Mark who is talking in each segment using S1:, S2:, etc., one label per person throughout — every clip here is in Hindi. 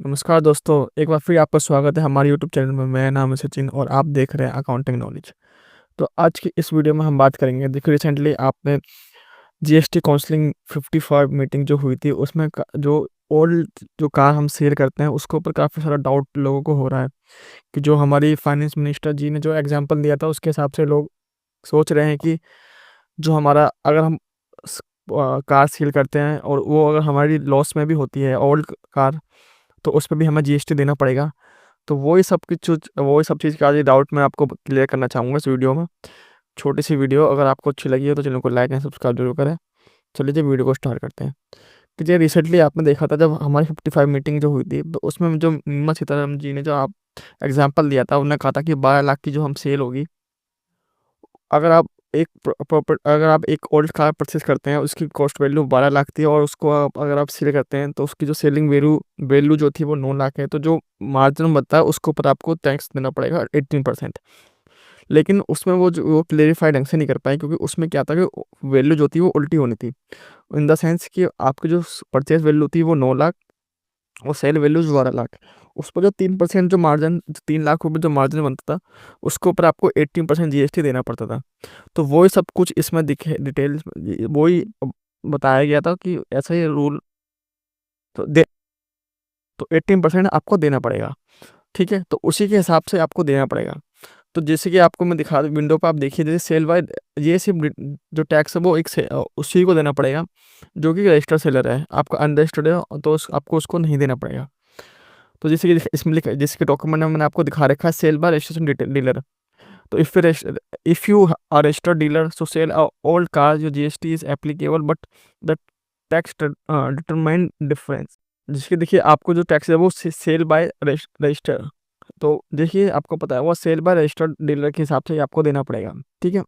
S1: नमस्कार दोस्तों, एक बार फिर आपका स्वागत है हमारे यूट्यूब चैनल में। मेरा नाम है सचिन और आप देख रहे हैं अकाउंटिंग नॉलेज। तो आज की इस वीडियो में हम बात करेंगे। देखिए, रिसेंटली आपने जीएसटी काउंसलिंग 55 मीटिंग जो हुई थी, उसमें जो ओल्ड जो कार हम सेल करते हैं उसके ऊपर काफ़ी सारा डाउट लोगों को हो रहा है कि जो हमारी फाइनेंस मिनिस्टर जी ने जो एग्जांपल दिया था उसके हिसाब से लोग सोच रहे हैं कि जो हमारा अगर हम कार सेल करते हैं और वो अगर हमारी लॉस में भी होती है ओल्ड कार, तो उस पे भी हमें जीएसटी देना पड़ेगा। तो वही सब चीज़ का आज डाउट मैं आपको क्लियर करना चाहूँगा इस वीडियो में। छोटी सी वीडियो, अगर आपको अच्छी लगी हो तो चैनल को लाइक एंड सब्सक्राइब जरूर करें। चलिए जी, वीडियो को स्टार्ट करते हैं। कि जो रिसेंटली आपने देखा था, जब हमारी 55 मीटिंग जो हुई थी, तो उसमें जो निर्मला सीतारमण जी ने जो आप एग्जाम्पल दिया था, उन्होंने कहा था कि 12 लाख की जो हम सेल होगी, अगर आप अगर आप एक ओल्ड कार परचेज़ करते हैं, उसकी कॉस्ट वैल्यू 12 लाख थी और उसको आप अगर आप सेल करते हैं, तो उसकी जो सेलिंग वैल्यू वैल्यू जो थी वो 9 लाख है। तो जो मार्जिन बनता है उसके ऊपर आपको टैक्स देना पड़ेगा 18%। लेकिन उसमें वो क्लेरिफ़ाई ढंग से नहीं कर पाए, क्योंकि उसमें क्या था कि वैल्यू जो थी वो उल्टी होनी थी। इन द सेंस कि आपकी जो परचेज़ वैल्यू थी वो 9 लाख और सेल वैल्यू 12 लाख। उस पर जो 3% जो मार्जिन, 3 लाख रुपए जो मार्जिन बनता था, उसके ऊपर आपको 18% जीएसटी देना पड़ता था। तो वही सब कुछ इसमें दिखे डिटेल्स वही बताया गया था कि ऐसा ही रूल, तो दे तो 18% आपको देना पड़ेगा। ठीक है? तो उसी के हिसाब से आपको देना पड़ेगा। तो जैसे कि आपको मैं दिखा दूँ, विंडो पे आप देखिए, जैसे सेल बाय, ये सिर्फ़ जो टैक्स है वो उसी को देना पड़ेगा जो कि रजिस्टर्ड सेलर है। आपका अनरजिस्टर्ड है तो आपको उसको नहीं देना पड़ेगा। तो जैसे कि इसमें लिखा है, जैसे कि डॉक्यूमेंट में मैंने आपको दिखा रखा है, सेल बाय रजिस्ट्रेशन डीलर। तो if you are registered dealer, so sale old car, your GST is applicable, but the tax determine difference. जिसके देखिए, आपको जो टैक्स है वो सेल बाय रजिस्टर, तो देखिए आपको पता है वो सेल बाय रजिस्टर्ड डीलर के हिसाब से आपको देना पड़ेगा। ठीक है?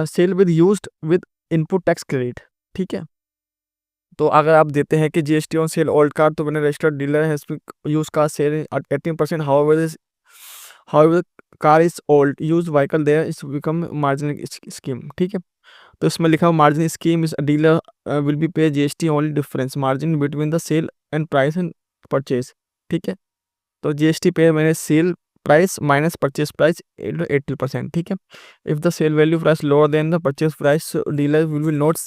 S1: Sale with used with input tax credit. ठीक है? तो अगर आप देते हैं कि GST on sale old car, तो when registered dealer has used car sale at 18%, however car is old used vehicle, there is become margin scheme. ठीक है? तो इसमें लिखा हुआ, margin scheme is dealer will be pay GST only difference margin between the sale and price and purchase. ठीक है? तो जीएसटी पे मैंने sale price minus purchase price 80%। ठीक है? If the sale value price lower than the purchase price, dealer will not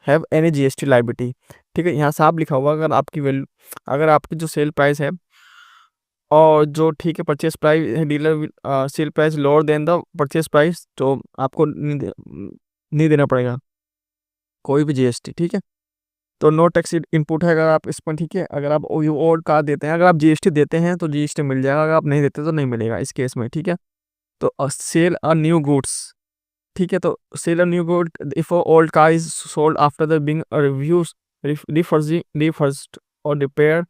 S1: have any GST liability. ठीक है? यहाँ साफ लिखा हुआ, अगर आपकी जो सेल प्राइस है और जो, ठीक है, परचेज प्राइस है, dealer sale price lower than the purchase price, तो आपको नहीं देना पड़ेगा कोई भी जीएसटी। ठीक है? तो नो टैक्स इनपुट है अगर आप इसमें। ठीक है? अगर आप और कार देते हैं, अगर आप जीएसटी देते हैं तो जीएसटी मिल जाएगा, अगर आप नहीं देते तो नहीं मिलेगा इस केस में। ठीक है? तो सेल अ न्यू गुड्स। ठीक है? तो sell a new good, if old car is sold after the being reviews refurbished और repair,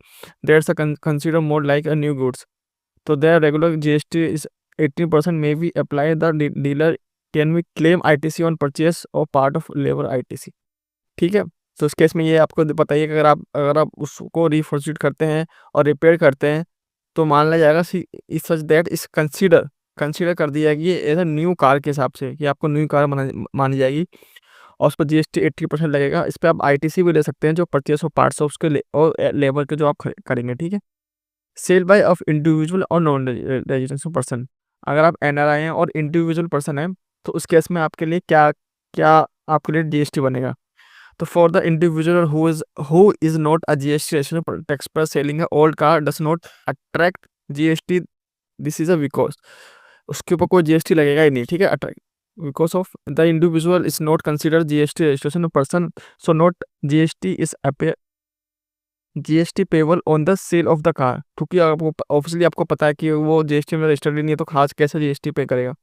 S1: there's a consider more like a new goods. So their regular GST is 18% may be applied. The dealer can we claim ITC on purchase or part of labor ITC. ठीक है? तो उस केस में ये आपको बताइए कि अगर आप उसको रिफर्बिश्ड करते हैं और रिपेयर करते हैं, तो मान लिया जाएगा is such that is consider कर दी जाएगी एज अ न्यू कार के हिसाब से, कि आपको न्यू कार मानी जाएगी और उस पर जीएसटी 80% लगेगा। इस पर आप आईटीसी भी ले सकते हैं, जो परचेस ऑफ पार्ट्स ऑफ उसके और लेबर के जो आप करेंगे। ठीक है? सेल बाय ऑफ इंडिविजुअल और नॉन रेजिडेंशियल पर्सन, अगर आप एनआरआई हैं और इंडिविजुअल पर्सन हैं, तो उस केस में आपके लिए क्या क्या आपके लिए जीएसटी बनेगा। तो for the individual who is not a GST residential tax पर selling a old car does not attract GST, this is a because, उसके ऊपर कोई जीएसटी लगेगा ही नहीं। ठीक है? Attract because of the individual is not consider GST registration person, so not GST is GST payable on the sale of the car. क्योंकि आपको ऑब्वियसली आपको पता है कि वो जीएसटी में रजिस्टर्ड नहीं है, तो खास कैसे जीएसटी पे करेगा।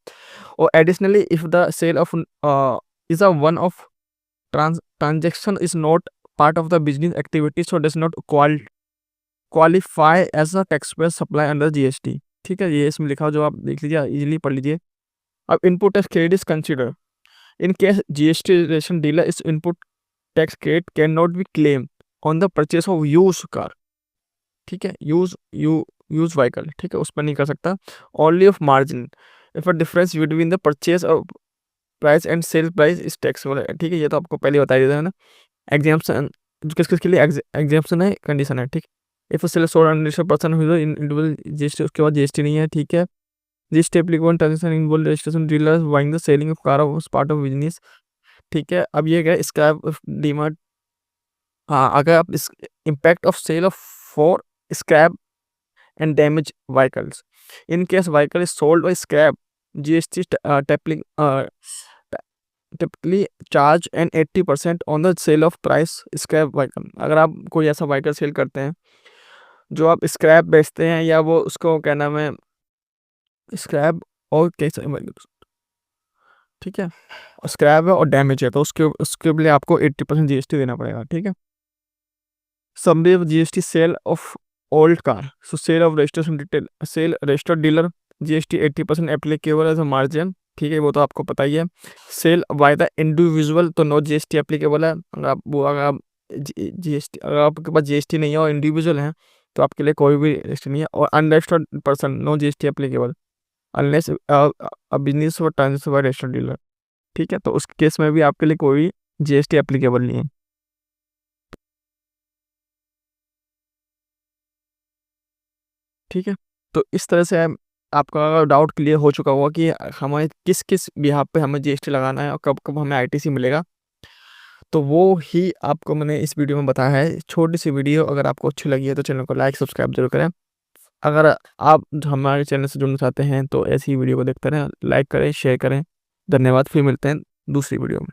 S1: और additionally, if the sale of is a one off transaction is not part of the business activity, so does not qualify as a taxpayer supply under GST. ठीक है? ये इसमें लिखा हो, जो आप देख लीजिए, इजीली पढ़ लीजिए। अब input tax credit is consider in case GST relation dealer इस input tax credit can not be claim on the purchase of use car. ठीक है? Use vehicle. ठीक है? उस पर नहीं कर सकता। Only of margin if a difference between the purchase of price and sale price is taxable. ठीक है? ये तो आपको पहले बता दिया था ना। एग्जाम्पशन, किस किस के लिए एग्जाम्पशन है, कंडीशन है। ठीक? If sale sold under person individual GST, उसके बाद जीएसटी नहीं है, ठीक है। GST applicable transaction involve registration dealers buying the selling of car of part of business, ठीक है। अब ये क्या स्क्रैप डीमार्ट, हाँ, अगर आप इस impact of sale of for scrap and damaged vehicles. In case vehicle is sold or scrap, GST typically charge an 80% on the sale of price scrap vehicle. अगर आप कोई ऐसा व्हीकल सेल करते हैं जो आप स्क्रैप बेचते हैं, या वो उसको क्या नाम है स्क्रैप और कैसे व्हीकल, ठीक है, स्क्रैप है और डैमेज है, तो उसके लिए आपको 80% जीएसटी देना पड़ेगा, ठीक है। Summary of GST sale of old car. So sale of registration detail, sale registered dealer, GST 80% applicable as a margin, ठीक है, वो तो आपको पता ही है। सेल बाय द इंडिविजुअल, तो नो जीएसटी एप्लीकेबल है। अगर आप जीएसटी, अगर आपके पास जीएसटी नहीं है और इंडिविजुअल है तो आपके लिए कोई भी रजिस्टर नहीं है। और unregistered person, no GST applicable unless business और ट्रांजेक्शन बाय रजिस्टर्ड डीलर, ठीक है। तो उस केस में भी आपके लिए कोई जीएसटी एप्लीकेबल नहीं है, ठीक है। तो इस तरह से आपका डाउट क्लियर हो चुका होगा कि हमें किस किस बिहाफ पे हमें जीएसटी लगाना है और कब कब हमें आईटीसी मिलेगा। तो वो ही आपको मैंने इस वीडियो में बताया है। छोटी सी वीडियो, अगर आपको अच्छी लगी है तो चैनल को लाइक सब्सक्राइब जरूर करें। अगर आप हमारे चैनल से जुड़ना चाहते हैं तो ऐसी वीडियो को देखते रहें, लाइक करें, शेयर करें। धन्यवाद, फिर मिलते हैं दूसरी वीडियो में।